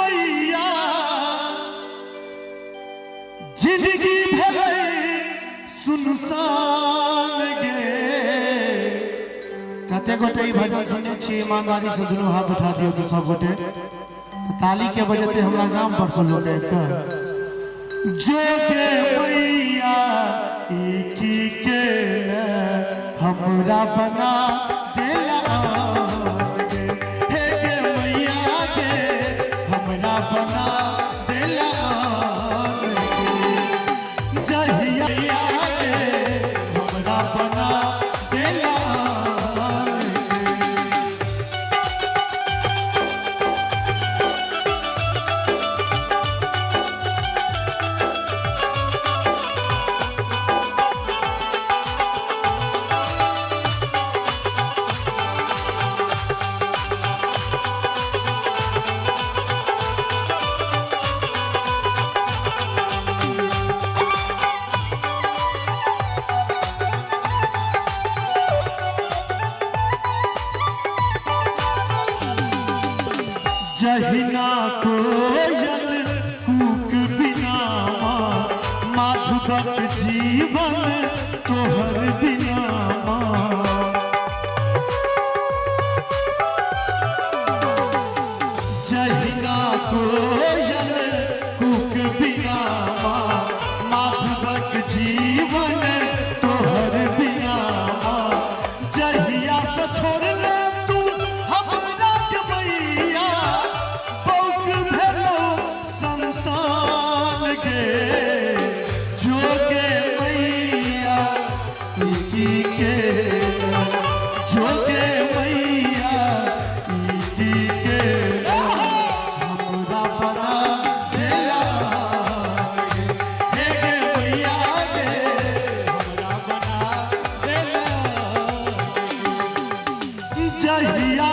मैया जिंदगी भले सुनसान गे कते गोटे भजन सुने छी ईमानदारी से दुनू हाथ उठा दियो तो सब गोटे ताली के बजते हमरा गांव पर से लोग जोगे मैया की के हमरा बना देला हे गे मैया के हमरा बना देला जहिया के हमरा बना देला जहिना कोयल कूक बिना माधुरक जीवन तोहर बिना जहिना कोयल कूक बिना माधुरक जीवन तोहर बिना जहिया से छोड़ले जोगे मैया की के जोगे मैया की के हमरा बना देला हे गे मैया के हमरा बना देला जहिया